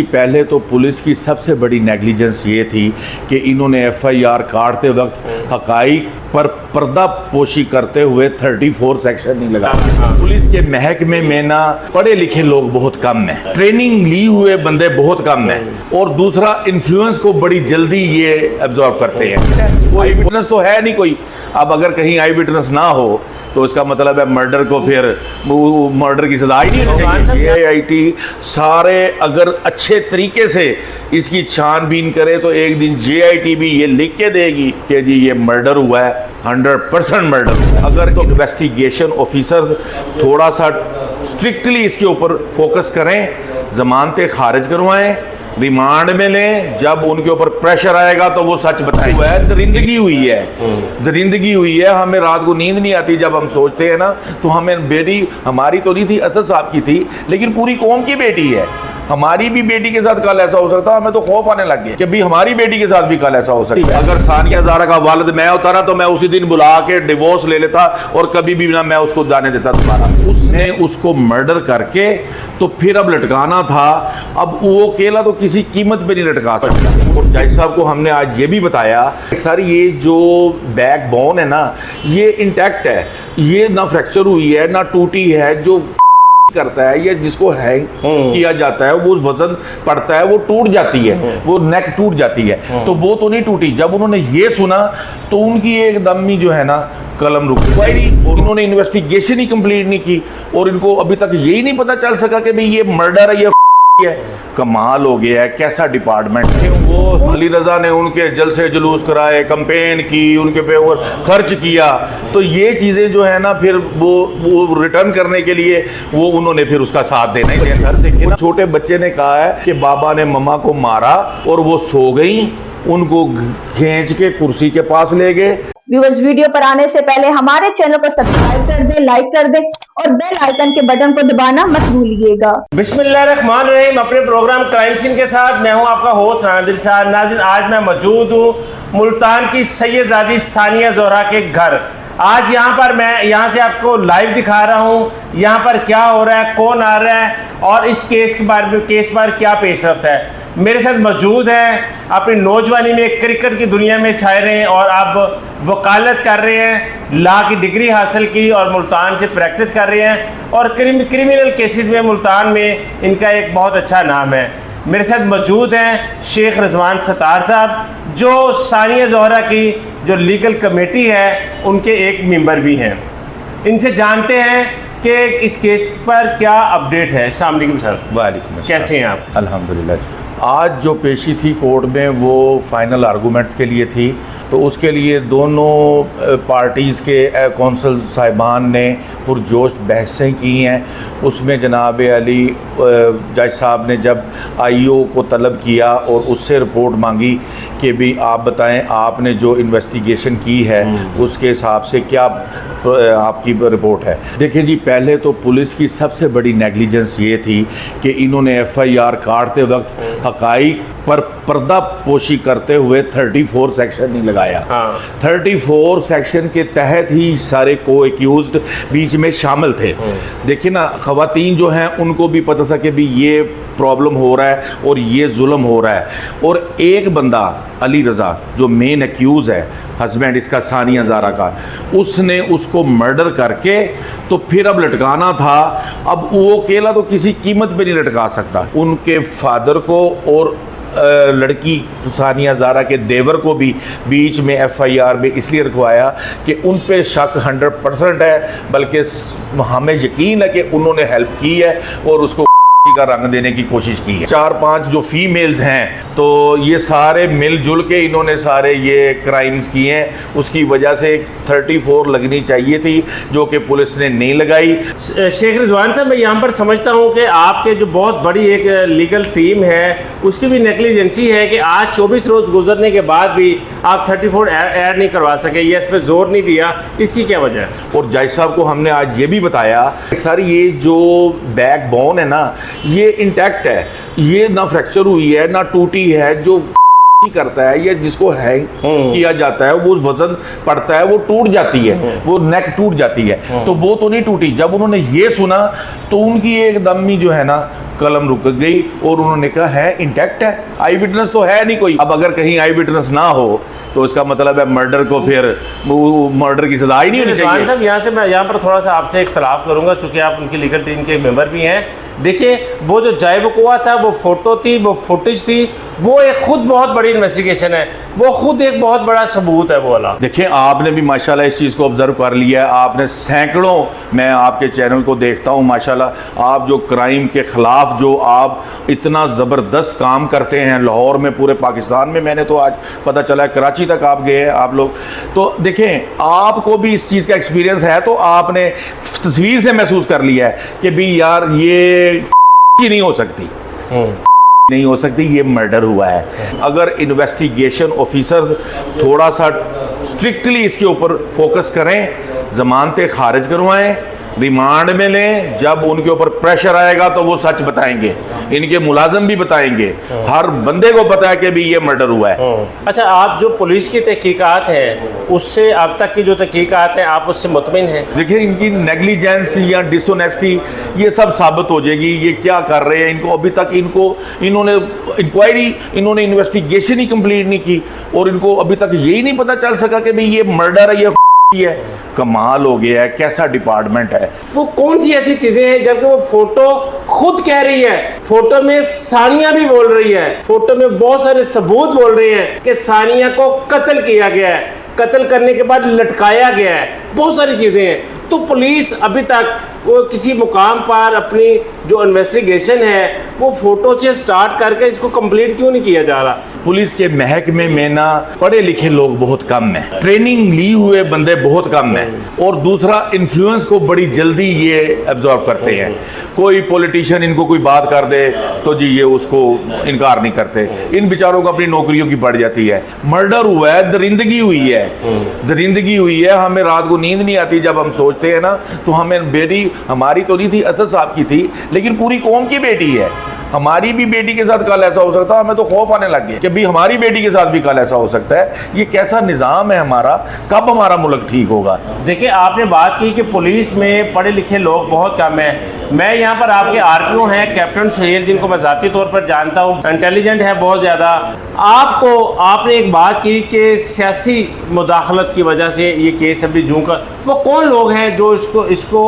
पहले तो पुलिस की सबसे बड़ी नेग्लिजेंस ये थी कि इन्होंने एफआईआर काटते वक्त हकाइक पर पर्दा पोशी करते हुए 34 सेक्शन नहीं लगाया। पुलिस के महकमे में ना पढ़े लिखे लोग बहुत कम हैं, ट्रेनिंग ली हुए बंदे बहुत कम हैं, और दूसरा इन्फ्लुएंस को बड़ी जल्दी ये एब्जॉर्व करते हैं। कोई विटनेस तो है नहीं कोई। अब अगर कहीं आई विटनेस ना हो तो इसका मतलब है मर्डर को फिर मर्डर की सजा ही नहीं चाहिए। जेआईटी सारे अगर अच्छे तरीके से इसकी छानबीन करे तो एक दिन जेआईटी भी ये लिख के देगी कि जी ये मर्डर हुआ है, 100% मर्डर हुआ है। अगर इन्वेस्टिगेशन ऑफिसर्स थोड़ा सा स्ट्रिक्टली इसके ऊपर फोकस करें, जमानतें खारिज करवाएं, रिमांड में लें, जब उनके ऊपर प्रेशर आएगा तो वो सच बताएंगे। दरिंदगी हुई है, हमें रात को नींद नहीं आती जब हम सोचते हैं ना, तो हमें बेटी हमारी तो नहीं थी, असद साहब की थी, लेकिन पूरी कौम की बेटी है। हमारी भी बेटी के साथ कल ऐसा हो सकता है, हमें तो खौफ आने लग गया कि भाई हमारी बेटी के साथ भी कल ऐसा हो सकता है। अगर सानिया ज़ारा का वालिद मैं होता ना तो मैं उसी दिन बुला के डिवोर्स ले लेता और कभी भी ना मैं उसको जाने देता दोबारा। उसने उसको मर्डर करके तो फिर अब लटकाना था, अब वो अकेला तो किसी कीमत पे नहीं लटका सकता। और जज साहब को हमने आज ये भी बताया, सर ये जो बैकबोन है ना ये इंटैक्ट है, ये ना फ्रैक्चर हुई है ना टूटी है। जो करता है या जिसको हैंग किया जाता है वो वजन पड़ता है, वो टूट जाती है, वो नेक टूट जाती है, तो वो तो नहीं टूटी। जब उन्होंने ये सुना तो उनकी एकदम ही जो है ना कलम रुक गई, और उन्होंने इन्वेस्टिगेशन ही कंप्लीट नहीं की, और इनको अभी तक यही नहीं पता चल सका कि भाई ये मर्डर है, ये है। कमाल हो गया है, कैसा डिपार्टमेंट है। वो अली रजा ने उनके जलसे जुलूस कराए, कैंपेन की, उनके पे और खर्च किया, तो ये चीजें जो है ना फिर वो रिटर्न करने के लिए वो उन्होंने फिर उसका साथ देना ही दिया। सर देखिए ना, छोटे बच्चे ने कहा है कि बाबा ने मम्मा को मारा और वो सो गई, उनको खींच के कुर्सी के पास ले गए। व्यूअर्स, वीडियो पर आने से पहले हमारे चैनल को सब्सक्राइब कर दें, लाइक कर दें और बेल आइकन के बटन को दबाना मत भूलिएगा। बिस्मिल्लाहिर्रहमानिर्रहीम। अपने प्रोग्राम क्राइम सीन के साथ मैं हूं आपका होस्ट राना दिलशाद। नाज़रीन, आज मैं मौजूद हूं मुल्तान की सैयदजादी सानिया ज़ोहरा के घर। आज यहाँ से आपको लाइव दिखा रहा हूँ यहाँ पर क्या हो रहा है, कौन आ रहा है और इस केस के बारे में, केस पर क्या पेशरफ्त है। मेरे साथ मौजूद हैं, अपनी नौजवानी में क्रिकेट की दुनिया में छाए रहे हैं और अब वकालत कर रहे हैं, लॉ की डिग्री हासिल की और मुल्तान से प्रैक्टिस कर रहे हैं, और क्रिमिनल केसेस में मुल्तान में इनका एक बहुत अच्छा नाम है। मेरे साथ मौजूद हैं शेख रिजवान सत्तार साहब, जो सानिया ज़ोहरा की जो लीगल कमेटी है उनके एक मेंबर भी हैं। इनसे जानते हैं कि इस केस पर क्या अपडेट है। अस्सलाम वालेकुम सर। वालेकुम, कैसे हैं आप? अल्हम्दुलिल्लाह। आज जो पेशी थी कोर्ट में वो फाइनल आर्गूमेंट्स के लिए थी, तो उसके लिए दोनों पार्टीज़ के कौंसल साहिबान ने पुरजोश बहसें की हैं। उसमें जनाब अली जज साहब ने जब आईओ को तलब किया और उससे रिपोर्ट मांगी कि भी आप बताएं आपने जो इन्वेस्टिगेशन की है उसके हिसाब से क्या आपकी रिपोर्ट है। देखिए जी, पहले तो पुलिस की सबसे बड़ी नेग्लिजेंस ये थी कि इन्होंने एफआईआर काटते वक्त हकाइक पर पर्दा पोशी करते हुए 34 सेक्शन नहीं लगाया। 34 सेक्शन के तहत ही सारे को एक्यूज्ड बीच में शामिल थे। देखिए ना, खवातीन जो हैं उनको भी पता था कि भी ये प्रॉब्लम हो रहा है और ये जुल्म हो रहा है, और एक बंदा अली रज़ा जो मेन एक्यूज़ है, हस्बैंड इसका सानिया ज़ारा का, उसने उसको मर्डर करके तो फिर अब लटकाना था। अब वो अकेला तो किसी कीमत पे नहीं लटका सकता। उनके फादर को और लड़की सानिया ज़ारा के देवर को भी बीच में एफआईआर में इसलिए रखवाया कि उन पे शक 100% है, बल्कि हमें यकीन है कि उन्होंने हेल्प की है और उसको का रंग देने की कोशिश की है। 4-5 जो फीमेल्स हैं तो ये सारे मिलजुल के इन्होंने सारे ये क्राइम्स किए हैं। उसकी वजह से 34 लगनी चाहिए थी जो कि पुलिस ने नहीं लगाई। शेख रिजवान साहब, मैं यहाँ पर समझता हूँ कि आपके जो बहुत बड़ी एक लीगल टीम है उसकी भी नेग्लिजेंसी है कि आज 24 रोज़ गुजरने के बाद भी आप 34 ऐड नहीं करवा सके, ये इस पर जोर नहीं दिया, इसकी क्या वजह है? और जज साहब को हमने आज ये भी बताया, सर ये जो बैकबोन है ना ये इंटैक्ट है, ये ना फ्रैक्चर हुई है ना टूटी है। जो करता है या जिसको हैंग किया जाता है वो वजन पड़ता है, वो टूट जाती है, वो नेक टूट जाती है, तो वो तो नहीं टूटी। जब उन्होंने ये सुना तो उनकी एकदम ही जो है ना कलम रुक गई और उन्होंने कहा है इंटैक्ट है, आई विटनेस तो है नहीं कोई। अब अगर कहीं आई विटनेस ना हो तो इसका मतलब है मर्डर को फिर मर्डर की सजा ही नहीं होनी चाहिए। साहब यहाँ से मैं यहाँ पर थोड़ा सा आपसे इख्तलाफ करूँगा, चूँकि आप उनकी लीगल टीम के मेंबर भी हैं। देखिए, वो जो जाए वकुआ था, वो फ़ोटो थी, वो फुटेज थी, वो एक खुद बहुत बड़ी इन्वेस्टिगेशन है, वो खुद एक बहुत बड़ा सबूत है वो वाला। देखिए, आपने भी माशाल्लाह इस चीज़ को ऑब्जर्व कर लिया है, आपने सैकड़ों, मैं आपके चैनल को देखता हूँ माशाल्लाह, आप जो क्राइम के ख़िलाफ़ जो आप इतना ज़बरदस्त काम करते हैं लाहौर में, पूरे पाकिस्तान में, मैंने तो आज पता चला है कराची तक आप गए हैं आप लोग। तो देखें, आपको भी इस चीज़ का एक्सपीरियंस है, तो आपने तस्वीर से महसूस कर लिया है कि भी यार ये नहीं हो सकती, नहीं हो सकती, ये मर्डर हुआ है। अगर इन्वेस्टिगेशन ऑफिसर्स थोड़ा सा स्ट्रिक्टली इसके ऊपर फोकस करें, जमानतें खारिज करवाएं, रिमांड में लें, जब उनके ऊपर प्रेशर आएगा तो वो सच बताएंगे, इनके मुलाजम भी बताएंगे, हर बंदे को पता है कि भी ये मर्डर हुआ है। अच्छा, आप जो पुलिस की तहकीकात है उससे अब तक की जो तहकीकात है, आप उससे मुतमिन हैं? देखिए, इनकी नेग्लिजेंस या डिसऑनेस्टी ये सब साबित हो जाएगी, ये क्या कर रहे हैं। इनको अभी तक इन्होंने इंक्वायरी, इन्होंने इन्वेस्टिगेशन ही कंप्लीट नहीं की और इनको अभी तक यही नहीं पता चल सका कि भाई ये मर्डर है, ये है। कमाल हो गया है, कैसा डिपार्टमेंट है। वो कौन सी ऐसी चीजें हैं, जबकि वो फोटो खुद कह रही है, फोटो में सानिया भी बोल रही है, फोटो में बहुत सारे सबूत बोल रहे हैं कि सानिया को कत्ल किया गया है, कत्ल करने के बाद लटकाया गया है, बहुत सारी चीजें हैं। तो पुलिस अभी तक वो किसी मुकाम पर अपनी जो इन्वेस्टिगेशन है वो फोटो से स्टार्ट करके इसको कंप्लीट क्यों नहीं किया जा रहा? पुलिस के महकमे में ना पढ़े लिखे लोग बहुत कम हैं, ट्रेनिंग ली हुए बंदे बहुत कम हैं, और दूसरा इन्फ्लुएंस को बड़ी जल्दी ये एब्जॉर्व करते हैं। कोई पॉलिटिशियन इनको कोई बात कर दे तो जी ये उसको इनकार नहीं करते, इन बेचारों को अपनी नौकरियों की पड़ जाती है। मर्डर हुआ है, दरिंदगी हुई है, दरिंदगी हुई है। हमें रात को नींद नहीं आती जब हम सोचते हैं ना, तो हमें बेटी हमारी तो नहीं थी, असद साहब की थी, लेकिन पूरी कौम की बेटी है। हमारी भी बेटी के साथ कल ऐसा हो सकता है, हमें तो खौफ आने लग गया कि भी हमारी बेटी के साथ भी कल ऐसा हो सकता है। ये कैसा निज़ाम है हमारा, कब हमारा मुल्क ठीक होगा? देखिए, आपने बात की कि पुलिस में पढ़े लिखे लोग बहुत कम हैं। मैं यहाँ पर आपके आरपीओ हैं कैप्टन सुहेल, जिनको मैं ज़ाती तौर पर जानता हूँ, इंटेलिजेंट है बहुत ज़्यादा। आपने एक बात की कि सियासी मुदाखलत की वजह से ये केस अभी जूं का, वो कौन लोग हैं जो इसको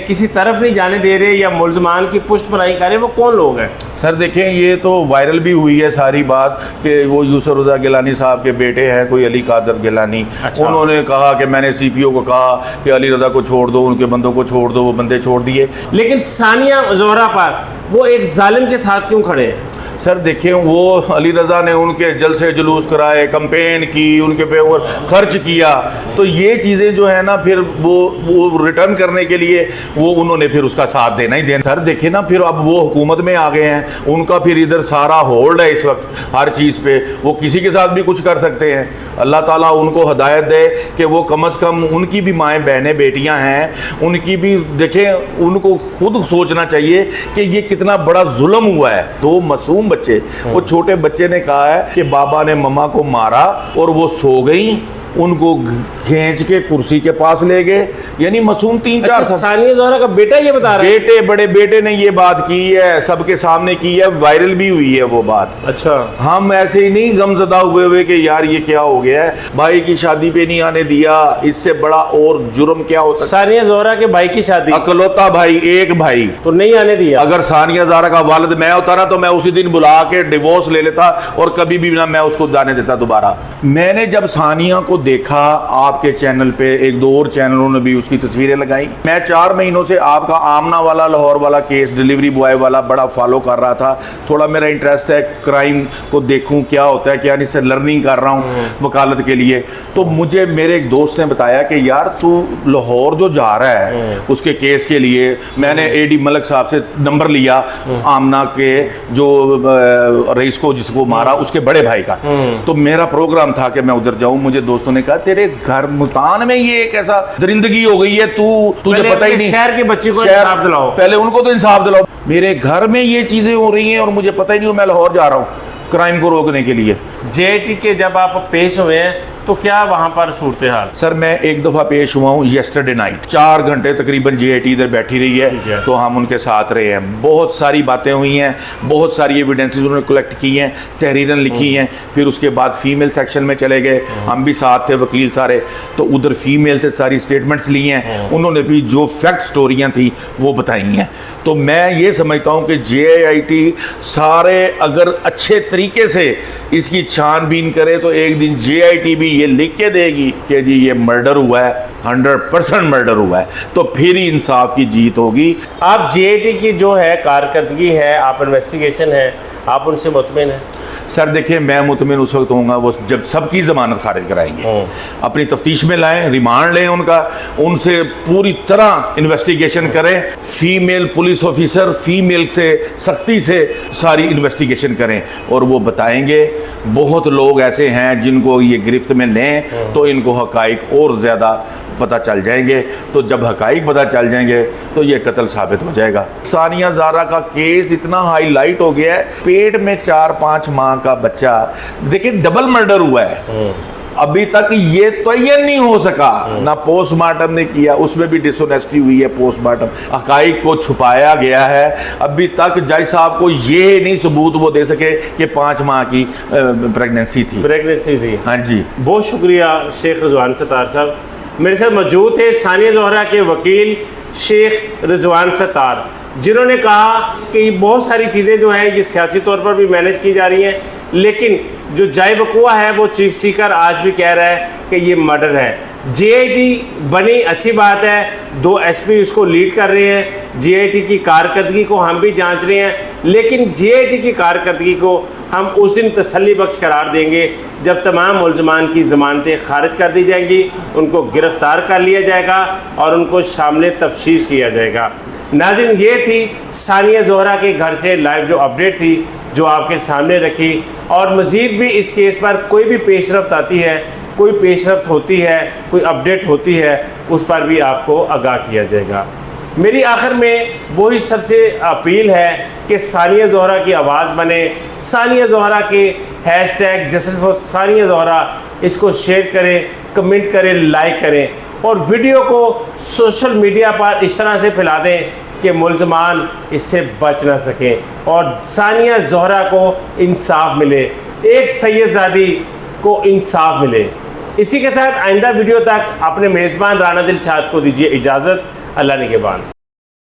किसी तरफ नहीं जाने दे रहे या मुल्ज़मान की पुष्ट पनाही कर रहे, वो कौन लोग हैं? सर देखें, ये तो वायरल भी हुई है सारी बात कि वो यूसुफ रज़ा गिलानी साहब के बेटे हैं, कोई अली कादर गिलानी। अच्छा। उन्होंने कहा कि मैंने सीपीओ को कहा कि अली रज़ा को छोड़ दो, उनके बंदों को छोड़ दो, वो बंदे छोड़ दिए। लेकिन सानिया ज़ोहरा पर वो एक जालिम के साथ क्यों खड़े हैं? सर देखें, वो अली रज़ा ने उनके जलसे जुलूस कराए, कंपेन की, उनके पे और खर्च किया, तो ये चीज़ें जो है ना फिर वो रिटर्न करने के लिए वो उन्होंने फिर उसका साथ देना ही देना। सर देखें ना, फिर अब वो हुकूमत में आ गए हैं, उनका फिर इधर सारा होल्ड है इस वक्त हर चीज़ पे, वो किसी के साथ भी कुछ कर सकते हैं। अल्लाह ताला उनको हदायत दे कि वो कम अज़ कम, उनकी भी माएँ बहनें बेटियाँ हैं, उनकी भी देखें, उनको खुद सोचना चाहिए कि ये कितना बड़ा जुल्म हुआ है। 2 मासूम बच्चे, वो छोटे बच्चे ने कहा है कि बाबा ने मम्मा को मारा और वो सो गई, उनको खींच के कुर्सी के पास ले गए, यानी मासूम 3-4 अच्छा, सानिया ज़ोहरा का बेटा ये बता रहा है? बेटे, बड़े बेटे ने ये बात की है, सबके सामने की है, वायरल भी हुई है वो बात। अच्छा, हम ऐसे ही नहीं गमज़दा हुए कि यार ये क्या हो गया है, भाई की शादी पे नहीं आने दिया, इससे बड़ा और जुर्म क्या हो सकता? सानिया ज़ोहरा के भाई की शादी, अकलौता भाई, एक भाई, तो नहीं आने दिया। अगर सानिया ज़ोहरा का वालिद मैं होता ना तो मैं उसी दिन बुला के डिवोर्स ले लेता और कभी भी ना मैं उसको जाने देता दोबारा। मैंने जब सानिया को देखा आपके चैनल पे, 1-2 और चैनलों ने भी उसकी तस्वीरें लगाई, मैं 4 महीनों से आपका आमना वाला लाहौर वाला केस, डिलीवरी बॉय वाला बड़ा फॉलो कर रहा था। थोड़ा मेरा इंटरेस्ट है क्राइम को देखूं क्या होता है, क्या नहीं, से लर्निंग कर रहा हूं वकालत के लिए। तो मुझे मेरे एक दोस्त ने बताया कि यार तू लाहौर जो जा रहा है उसके केस के लिए, मैंने एडी मलक साहब से नंबर लिया, आमना के जो रईस को जिसको मारा उसके बड़े भाई का। तो मेरा प्रोग्राम था कि मैं उधर जाऊं। मुझे दोस्तों ने कहा तेरे घर मुल्तान में ये एक ऐसा दरिंदगी हो गई है, तुझे पता ही नहीं, शहर के बच्चे को इंसाफ दिलाओ, पहले उनको तो इंसाफ दिलाओ। मेरे घर में ये चीजें हो रही हैं और मुझे पता ही नहीं, मैं लाहौर जा रहा हूँ क्राइम को रोकने के लिए। जेटी के जब आप पेश हुए हैं तो क्या वहाँ पर सूरत हाल? सर मैं एक दफ़ा पेश हुआ हूँ येस्टरडे नाइट, 4 घंटे तकरीबन JIT इधर बैठी रही ठीक है। है, तो हम उनके साथ रहे हैं। बहुत सारी बातें हुई हैं, बहुत सारी एविडेंसेस उन्होंने कलेक्ट की हैं, तहरीरन लिखी हैं। फिर उसके बाद फीमेल सेक्शन में चले गए, हम भी साथ थे, वकील सारे, तो उधर फीमेल से सारी स्टेटमेंट्स ली हैं, उन्होंने भी जो फैक्ट स्टोरियाँ थी वो बताई हैं। तो मैं ये समझता हूँ कि JIT सारे अगर अच्छे तरीके से इसकी छानबीन करे तो एक दिन JIT भी ये लिख के देगी कि जी ये मर्डर हुआ है, 100% मर्डर हुआ है, तो फिर ही इंसाफ की जीत होगी। आप JIT की जो है कारकर्दगी है, आप इन्वेस्टिगेशन है, आप उनसे मुतमिन हैं? सर देखिए, मैं मुतमिन उस वक्त होऊंगा वो जब सबकी ज़मानत खारिज कराएंगे, अपनी तफ्तीश में लाएं, रिमांड लें उनका, उनसे पूरी तरह इन्वेस्टिगेशन करें, फीमेल पुलिस ऑफिसर फीमेल से सख्ती से सारी इन्वेस्टिगेशन करें और वो बताएंगे। बहुत लोग ऐसे हैं जिनको ये गिरफ्त में लें तो इनको हकाइक और ज़्यादा पता चल जाएंगे, तो जब हकाइक पता चल जाएंगे तो ये कत्ल साबित हो जाएगा। सानिया ज़ारा का केस इतना हाईलाइट हो गया है, पेट में 4-5 माह का बच्चा, देखिए डबल मर्डर हुआ है, अभी तक ये तयन नहीं हो सका, ना पोस्टमार्टम ने किया, उसमें भी डिसऑनेस्टी हुई है, पोस्टमार्टम हकाइक को छुपाया गया है। अभी तक जज साहब को ये नहीं सबूत वो दे सके कि 5 माह की प्रेगनेंसी थी। हाँ जी, बहुत शुक्रिया शेख रिजवान सत्तार साहब। मेरे साथ मौजूद थे सानिया ज़ोहरा के वकील शेख रिजवान सत्तार, जिन्होंने कहा कि बहुत सारी चीज़ें जो हैं ये सियासी तौर पर भी मैनेज की जा रही हैं, लेकिन जो जाय बकुआ है वो चीख कर आज भी कह रहा है कि ये मर्डर है। JIT बनी अच्छी बात है, 2 SP उसको लीड कर रहे हैं, JIT की कारकर्दगी को हम भी जांच रहे हैं, लेकिन JIT की कारकर्दगी को हम उस दिन तसल्ली बख्श करार देंगे जब तमाम मुलजमान की ज़मानतें खारिज कर दी जाएंगी, उनको गिरफ़्तार कर लिया जाएगा और उनको शामिल तफ्तीश किया जाएगा। नाज़रीन, ये थी सानिया ज़ोहरा के घर से लाइव जो अपडेट थी जो आपके सामने रखी, और मज़ीद भी इस केस पर कोई भी पेशरफ्त आती है, कोई पेशरफ्त होती है, कोई अपडेट होती है, उस पर भी आपको आगाह किया जाएगा। मेरी आखिर में वही सबसे अपील है कि सानिया ज़ोहरा की आवाज़ बने, सानिया ज़ोहरा के hashtag justice for Sania Zohra इसको शेयर करें, कमेंट करें, लाइक करें और वीडियो को सोशल मीडिया पर इस तरह से फैला दें कि मुलजमान इससे बच ना सकें और सानिया ज़ोहरा को इंसाफ मिले, एक सैयदज़ादी को इंसाफ मिले। इसी के साथ आइंदा वीडियो तक अपने मेज़बान राना दिलशाद को दीजिए इजाज़त। अल्लाह निगहबान।